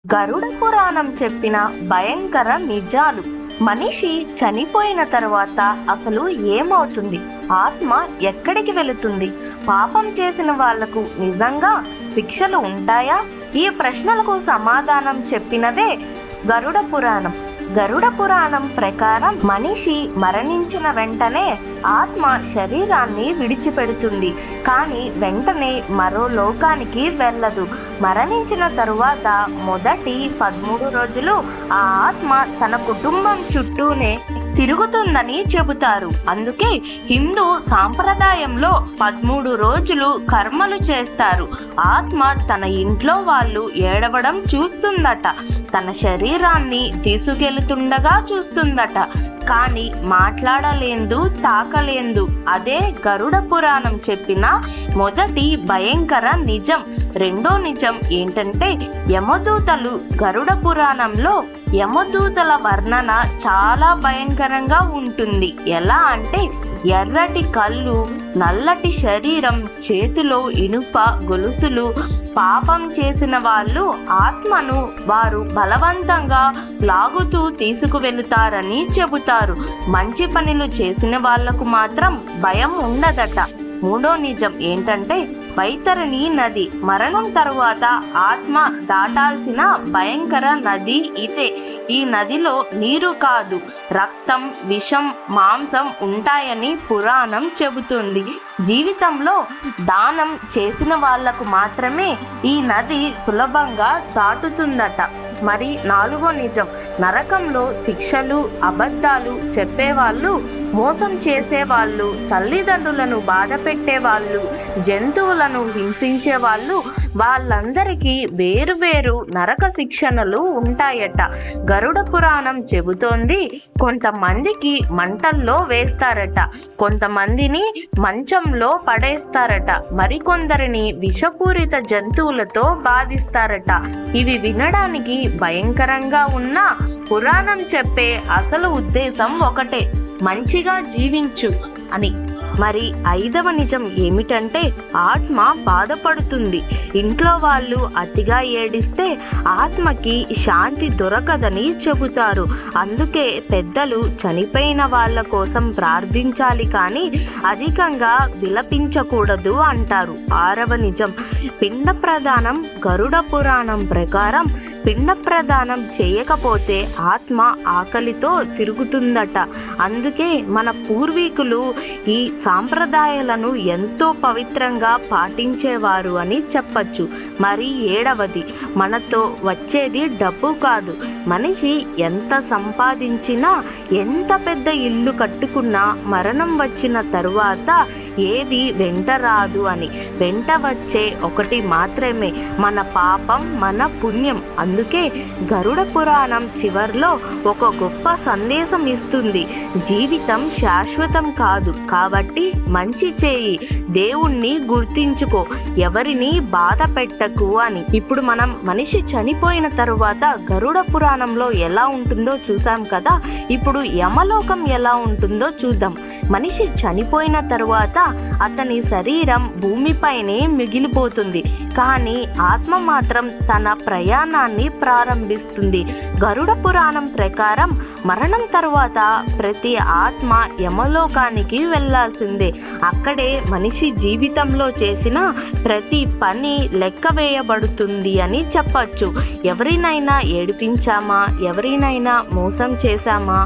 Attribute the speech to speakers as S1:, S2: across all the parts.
S1: గరుడ పురాణం చెప్పిన భయంకర నిజాలు. మనిషి చనిపోయిన తర్వాత అసలు ఏమవుతుంది? ఆత్మ ఎక్కడికి వెళుతుంది? పాపం చేసిన వాళ్లకు నిజంగా శిక్షలు ఉంటాయా? ఈ ప్రశ్నలకు సమాధానం చెప్పినదే గరుడ పురాణం. గరుడ పురాణం ప్రకారం మనిషి మరణించిన వెంటనే ఆత్మ శరీరాన్ని విడిచిపెడుతుంది, కానీ వెంటనే మరో లోకానికి వెళ్ళదు. మరణించిన తరువాత మొదటి 13 రోజులు ఆ ఆత్మ తన కుటుంబం చుట్టూనే తిరుగుతుందని చెబుతారు. అందుకే హిందూ సాంప్రదాయంలో 13 రోజులు కర్మలు చేస్తారు. ఆత్మ తన ఇంట్లో వాళ్ళు ఏడవడం చూస్తుందట, తన శరీరాన్ని తీసుకెళ్తుండగా చూస్తుందట, కానీ మాట్లాడలేదు, తాకలేదు. అదే గరుడ పురాణం చెప్పిన మొదటి భయంకర నిజం. రెండో నిజం ఏంటంటే యమదూతలు. గరుడ పురాణంలో యమదూతల వర్ణన చాలా భయంకరంగా ఉంటుంది. ఎలా అంటే ఎర్రటి కళ్ళు, నల్లటి శరీరం, చేతిలో ఇనుప గొలుసులు. పాపం చేసిన వాళ్ళు ఆత్మను వారు బలవంతంగా లాగుతూ తీసుకువెళుతారని చెబుతారు. మంచి పనులు చేసిన వాళ్లకు మాత్రం భయం ఉండదట. మూడో నిజం ఏంటంటే వైతరణి నది. మరణం తరువాత ఆత్మ దాటాల్సిన భయంకర నది ఇదే. ఈ నదిలో నీరు కాదు, రక్తం, విషం, మాంసం ఉంటాయని పురాణం చెబుతుంది. జీవితంలో దానం చేసిన వాళ్లకు మాత్రమే ఈ నది సులభంగా దాటుతుందట. మరి నాలుగో నిజం, నరకంలో శిక్షలు, అబద్ధాలు చెప్పేవాళ్ళు, మోసం చేసేవాళ్ళు, తల్లిదండ్రులను బాధ పెట్టేవాళ్ళు, జంతువులను హింసించే వాళ్ళు, వాళ్ళందరికీ వేరు నరక శిక్షణలు ఉంటాయట. గరుడ పురాణం చెబుతోంది కొంతమందికి మంటల్లో వేస్తారట, కొంతమందిని మంచంలో పడేస్తారట, మరికొందరిని విషపూరిత జంతువులతో బాధిస్తారట. ఇవి వినడానికి భయంకరంగా ఉన్న పురాణం చెప్పే అసలు ఉద్దేశం ఒకటే, మంచిగా జీవించు అని. మరి ఐదవ నిజం ఏమిటంటే ఆత్మ బాధపడుతుంది. ఇంట్లో వాళ్ళు అతిగా ఏడిస్తే ఆత్మకి శాంతి దొరకదని చెబుతారు. అందుకే పెద్దలు చనిపోయిన వాళ్ళ కోసం ప్రార్థించాలి, కానీ అధికంగా విలపించకూడదు అంటారు. ఆరవ నిజం పిండ ప్రదానం. గరుడ పురాణం ప్రకారం పిండ ప్రదానం చేయకపోతే ఆత్మ ఆకలితో తిరుగుతుందట. అందుకే మన పూర్వీకులు ఈ సాంప్రదాయాలను ఎంతో పవిత్రంగా పాటించేవారు అని చెప్పచ్చు. మరి ఏడవది, మనతో వచ్చేది డబ్బు కాదు. మనిషి ఎంత సంపాదించినా, ఎంత పెద్ద ఇల్లు కట్టుకున్నా మరణం వచ్చిన తరువాత ఏది వెంట రాదు అని. వెంట వచ్చే ఒకటి మాత్రమే, మన పాపం, మన పుణ్యం. అందుకే గరుడ పురాణం చివర్లో ఒక గొప్ప సందేశం ఇస్తుంది. జీవితం శాశ్వతం కాదు, కాబట్టి మంచి చేయి, దేవుణ్ణి గుర్తించుకో, ఎవరిని బాధ పెట్టకు అని. ఇప్పుడు మనం మనిషి చనిపోయిన తరువాత గరుడ పురాణంలో ఎలా ఉంటుందో చూసాం కదా. ఇప్పుడు యమలోకం ఎలా ఉంటుందో చూద్దాం. మనిషి చనిపోయిన తరువాత అతని శరీరం భూమిపైనే మిగిలిపోతుంది, కానీ ఆత్మ మాత్రం తన ప్రయాణాన్ని ప్రారంభిస్తుంది. గరుడ పురాణం ప్రకారం మరణం తరువాత ప్రతి ఆత్మ యమలోకానికి వెళ్లాల్సిందే. అక్కడే మనిషి జీవితంలో చేసిన ప్రతి పని లెక్క వేయబడుతుంది అని చెప్పచ్చు. ఎవరినైనా ఏడిపించామా, ఎవరినైనా మోసం చేశామా,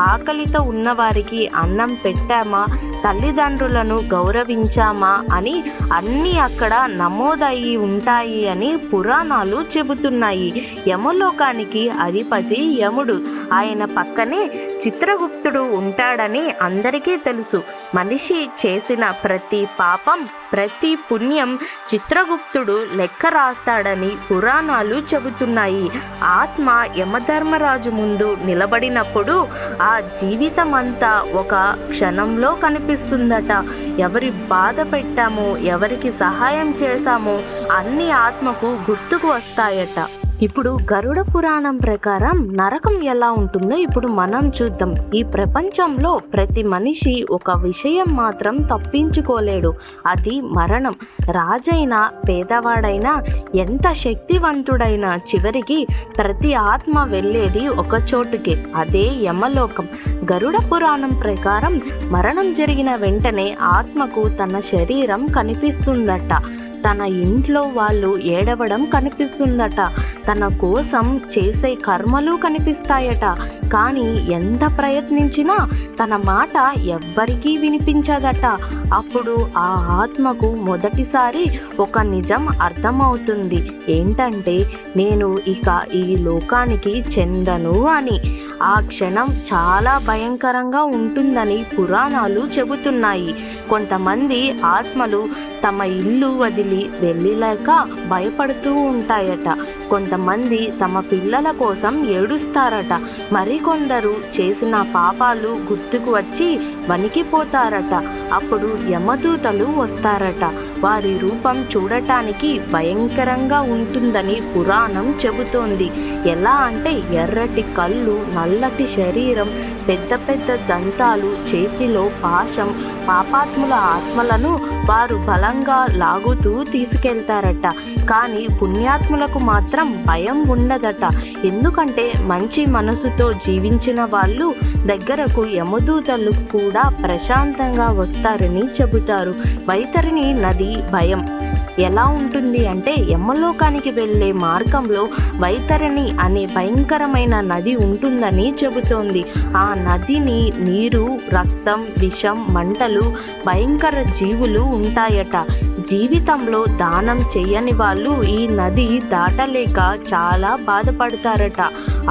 S1: ఆకలితో ఉన్నవారికి అన్నం పెట్టామా, తల్లిదండ్రులను గౌరవించామా అని అన్నీ అక్కడ నమోదయ్యి ఉంటాయి అని పురాణాలు చెబుతున్నాయి. యమలోకానికి అధిపతి యముడు. ఆయన పక్కనే చిత్రగుప్తుడు ఉంటాడని అందరికీ తెలుసు. మనిషి చేసిన ప్రతి పాపం, ప్రతి పుణ్యం చిత్రగుప్తుడు లెక్క రాస్తాడని పురాణాలు చెబుతున్నాయి. ఆత్మ యమధర్మరాజు ముందు నిలబడినప్పుడు ఆ జీవితం అంతా ఒక క్షణంలో కనిపిస్తుందట. ఎవరి బాధ పెట్టామో, ఎవరికి సహాయం చేశామో అన్ని ఆత్మకు గుర్తుకు వస్తాయట. ఇప్పుడు గరుడ పురాణం ప్రకారం నరకం ఎలా ఉంటుందో ఇప్పుడు మనం చూద్దాం. ఈ ప్రపంచంలో ప్రతి మనిషి ఒక విషయం మాత్రం తప్పించుకోలేడు, అది మరణం. రాజైనా పేదవాడైనా ఎంత శక్తివంతుడైనా చివరికి ప్రతి ఆత్మ వెళ్ళేది ఒక చోటుకే, అదే యమలోకం. గరుడ పురాణం ప్రకారం మరణం జరిగిన వెంటనే ఆత్మకు తన శరీరం కనిపిస్తుందట, తన ఇంట్లో వాళ్ళు ఏడవడం కనిపిస్తుందట, తన కోసం చేసే కర్మలు కనిపిస్తాయట. కానీ ఎంత ప్రయత్నించినా తన మాట ఎవ్వరికీ వినిపించదట. అప్పుడు ఆ ఆత్మకు మొదటిసారి ఒక నిజం అర్థమవుతుంది, ఏంటంటే నేను ఇక ఈ లోకానికి చెందను అని. ఆ క్షణం చాలా భయంకరంగా ఉంటుందని పురాణాలు చెబుతున్నాయి. కొంతమంది ఆత్మలు తమ ఇల్లు వదిలి వెళ్ళలేక భయపడుతూ ఉంటాయట, కొంతమంది తమ పిల్లల కోసం ఏడుస్తారట, మరికొందరు చేసిన పాపాలు గుర్తుకు వచ్చి వణికిపోతారట. అప్పుడు యమదూతలు వస్తారట. వారి రూపం చూడటానికి భయంకరంగా ఉంటుందని పురాణం చెబుతోంది. ఎలా అంటే ఎర్రటి కళ్ళు, నల్లటి శరీరం, పెద్ద పెద్ద దంతాలు, చేతిలో పాశం. పాపాత్ముల ఆత్మలను వారు బలంగా లాగుతూ తీసుకెళ్తారట. కానీ పుణ్యాత్ములకు మాత్రం భయం ఉండదట, ఎందుకంటే మంచి మనసుతో జీవించిన వాళ్ళు దగ్గరకు యమదూతలు కూడా ప్రశాంతంగా వస్తారని చెబుతారు. వైతరిణి నది భయం ఎలా ఉంటుంది అంటే యమలోకానికి వెళ్ళే మార్గంలో వైతరిణి అనే భయంకరమైన నది ఉంటుందని చెబుతోంది. ఆ నదిని నీరు, రక్తం, విషం, మంటలు, భయంకర జీవులు ఉంటాయట. జీవితంలో దానం చేయని వాళ్ళు ఈ నది దాటలేక చాలా బాధపడతారట.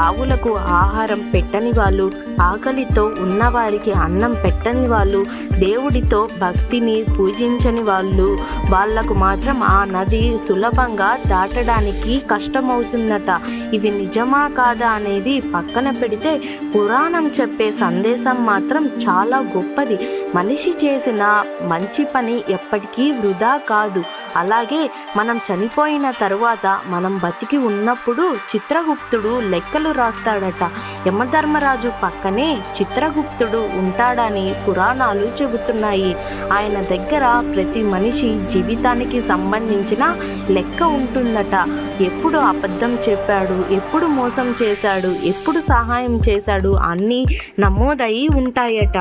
S1: ఆవులకు ఆహారం పెట్టని వాళ్ళు, ఆకలితో ఉన్నవారికి అన్నం పెట్టని వాళ్ళు, దేవుడితో భక్తిని పూజించని వాళ్ళు, వాళ్లకు మాత్రం ఆ నది సులభంగా దాటడానికి కష్టమవుతుందట. ఇవి నిజమా కాదా అనేది పక్కన పెడితే పురాణం చెప్పే సందేశం మాత్రం చాలా గొప్పది. మనిషి చేసిన మంచి పని ఎప్పటికీ వృధా కాదు. అలాగే మనం చనిపోయిన తరువాత మనం బతికి ఉన్నప్పుడు చిత్రగుప్తుడు లెక్కలు రాస్తాడట. యమధర్మరాజు పక్కనే చిత్రగుప్తుడు ఉంటాడని పురాణాలు చెబుతున్నాయి. ఆయన దగ్గర ప్రతి మనిషి జీవితానికి సంబంధించిన లెక్క ఉంటుందట. ఎప్పుడు అబద్ధం చెప్పాడు, ఎప్పుడు మోసం చేశాడు, ఎప్పుడు సహాయం చేశాడు అన్నీ నమోదయి ఉంటాయట.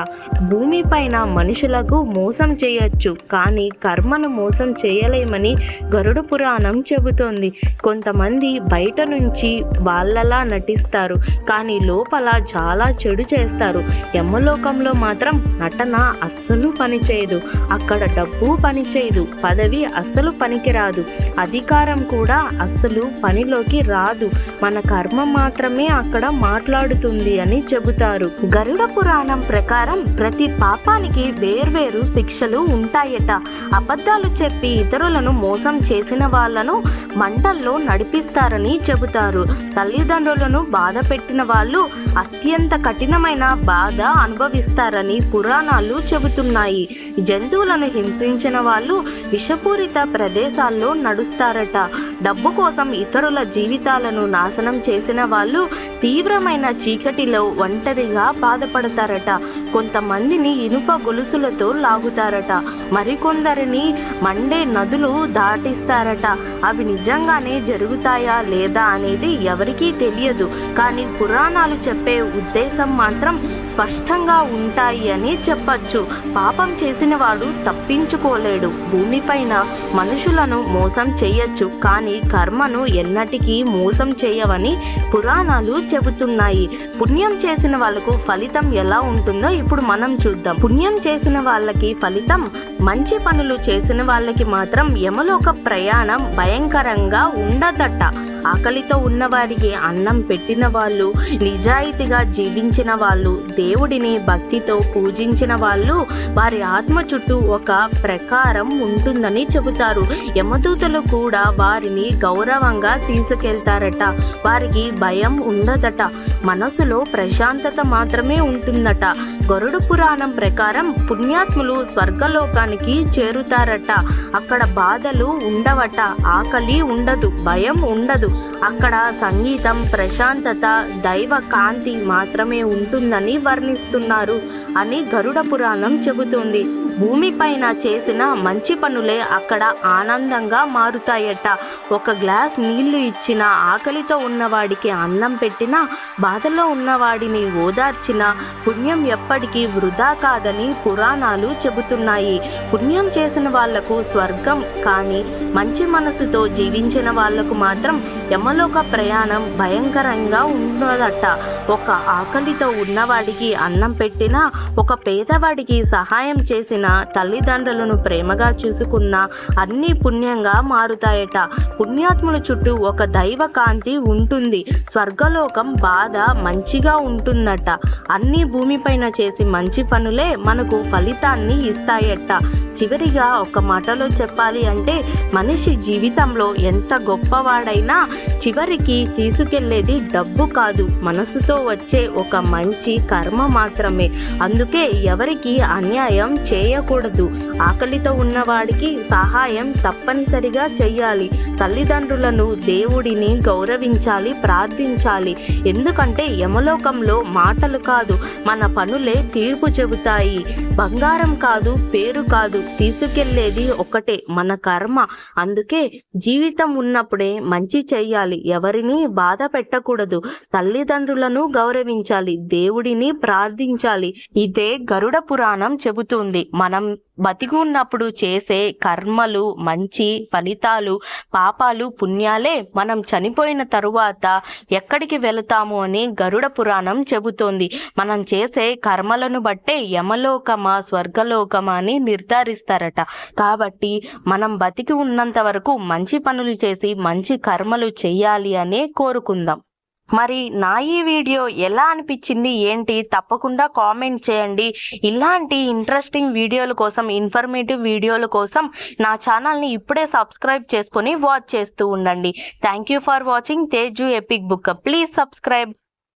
S1: భూమిపైన మనుషులకు మోసం చేయొచ్చు, కానీ కర్మను మోసం చేయలేమని గరుడ పురాణం చెబుతోంది. కొంతమంది బయట నుంచి వాళ్ళలా నటిస్తారు, కానీ లోపల చాలా చెడు చేస్తారు. యమలోకంలో మాత్రం నటన అస్సలు పనిచేయదు. అక్కడ డబ్బు పనిచేయదు, పదవి అస్సలు పనికిరాదు, అధికారం కూడా అస్సలు పనిలోకి రాదు. మన కర్మ మాత్రమే అక్కడ మాట్లాడుతుంది అని చెబుతారు. గరుడ పురాణం ప్రకారం ప్రతి పాపానికి వేర్వేరు శిక్షలు ఉంటాయట. అబద్ధాలు చెప్పి ఇతరులను మోసం చేసిన వాళ్ళను మంటల్లో నడిపిస్తారని చెబుతారు. తల్లిదండ్రులను బాధ పెట్టిన వాళ్ళు అత్యంత కఠినమైన బాధ అనుభవిస్తారని పురాణాలు చెబుతున్నాయి. జంతువులను హింసించిన వాళ్ళు విషపూరిత ప్రదేశాల్లో నడుస్తారట. డబ్బు కోసం ఇతరుల జీవితాలను నాశనం చేసిన వాళ్ళు తీవ్రమైన చీకటిలో ఒంటరిగా బాధపడతారట. కొంతమందిని ఇనుప గొలుసులతో లాగుతారట, మరికొందరిని మండే నదులు దాటిస్తారట. అవి నిజంగానే జరుగుతాయా లేదా అనేది ఎవరికీ తెలియదు, కానీ పురాణాలు చెప్పే ఉద్దేశం మాత్రం స్పష్టంగా ఉంటాయి అని చెప్పచ్చు. పాపం చేసిన వాడు తప్పించుకోలేడు. భూమిపైన మనుషులను మోసం చేయొచ్చు, కానీ కర్మను ఎన్నటికీ మోసం చేయవని పురాణాలు చెబుతున్నాయి. పుణ్యం చేసిన వాళ్ళకు ఫలితం ఎలా ఉంటుందో ఇప్పుడు మనం చూద్దాం. పుణ్యం చేసిన వాళ్ళకి ఫలితం, మంచి పనులు చేసిన వాళ్ళకి మాత్రం యమలోక ప్రయాణం భయంకరంగా ఉండదట. ఆకలితో ఉన్నవారికి అన్నం పెట్టిన వాళ్ళు, నిజాయితీగా జీవించిన వాళ్ళు, దేవుడిని భక్తితో పూజించిన వాళ్ళు, వారి ఆత్మ చుట్టూ ఒక ప్రకారం ఉంటుందని చెబుతారు. యమదూతలు కూడా వారిని గౌరవంగా తీసుకెళ్తారట. వారికి భయం ఉండదట, మనసులో ప్రశాంతత మాత్రమే ఉంటుందట. గరుడ పురాణం ప్రకారం పుణ్యాత్ములు స్వర్గలోకానికి చేరుతారట. అక్కడ బాధలు ఉండవట, ఆకలి ఉండదు, భయం ఉండదు. అక్కడ సంగీతం, ప్రశాంతత, దైవ కాంతి మాత్రమే ఉంటుందని వర్ణిస్తున్నారు అని గరుడ పురాణం చెబుతుంది. భూమిపైన చేసిన మంచి పనులే అక్కడ ఆనందంగా మారుతాయట. ఒక గ్లాస్ నీళ్లు ఇచ్చిన, ఆకలితో ఉన్నవాడికి అన్నం పెట్టినా, బాధలో ఉన్నవాడిని ఓదార్చిన పుణ్యం ఎప్పటికీ వృధా కాదని పురాణాలు చెబుతున్నాయి. పుణ్యం చేసిన వాళ్లకు స్వర్గం కానీ మంచి మనసుతో జీవించిన వాళ్లకు మాత్రం యమలోక ప్రయాణం భయంకరంగా ఉన్నదట. ఒక ఆకలితో ఉన్నవాడికి అన్నం పెట్టినా, ఒక పేదవాడికి సహాయం చేసిన, తల్లిదండ్రులను ప్రేమగా చూసుకున్న అన్ని పుణ్యంగా మారుతాయట. పుణ్యాత్ముల చుట్టూ ఒక దైవ కాంతి ఉంటుంది. స్వర్గలోకం బాధ మంచిగా ఉంటుందట. అన్ని భూమిపైన చేసి మంచి పనులే మనకు ఫలితాన్ని ఇస్తాయట. చివరిగా ఒక మాటలో చెప్పాలి అంటే, మనిషి జీవితంలో ఎంత గొప్పవాడైనా చివరికి తీసుకెళ్లేది డబ్బు కాదు, మనసుతో వచ్చే ఒక మంచి కర్మ మాత్రమే. అందుకే ఎవరికి అన్యాయం చేయకూడదు. ఆకలితో ఉన్నవాడికి సహాయం తప్పనిసరిగా చెయ్యాలి. తల్లిదండ్రులను, దేవుడిని గౌరవించాలి, ప్రార్థించాలి. ఎందుకంటే యమలోకంలో మాటలు కాదు, మన పనులే తీర్పు చెబుతాయి. బంగారం కాదు, పేరు కాదు, తీసుకెళ్లేది ఒకటే, మన కర్మ. అందుకే జీవితం ఉన్నప్పుడే మంచి చెయ్యాలి, ఎవరిని బాధ పెట్టకూడదు, తల్లిదండ్రులను గౌరవించాలి, దేవుడిని ప్రార్థించాలి. ఇదే గరుడ పురాణం చెబుతుంది. మనం బతికి ఉన్నప్పుడు చేసే కర్మలు, మంచి ఫలితాలు, పాపాలు, పుణ్యాలే మనం చనిపోయిన తరువాత ఎక్కడికి వెళతాము అని గరుడ పురాణం చెబుతోంది. మనం చేసే కర్మలను బట్టే యమలోకమా, స్వర్గలోకమా అని నిర్ధారిస్తారట. కాబట్టి మనం బతికి ఉన్నంత వరకు మంచి పనులు చేసి మంచి కర్మలు చెయ్యాలి అనే కోరుకుందాం. మరి నా ఈ వీడియో ఎలా అనిపించింది ఏంటి తప్పకుండా కామెంట్ చేయండి. ఇలాంటి ఇంట్రెస్టింగ్ వీడియోల కోసం, ఇన్ఫర్మేటివ్ వీడియోల కోసం నా ఛానల్ని ఇప్పుడే సబ్స్క్రైబ్ చేసుకొని వాచ్ చేస్తూ ఉండండి. Thank you for watching Teju epic book. Please subscribe.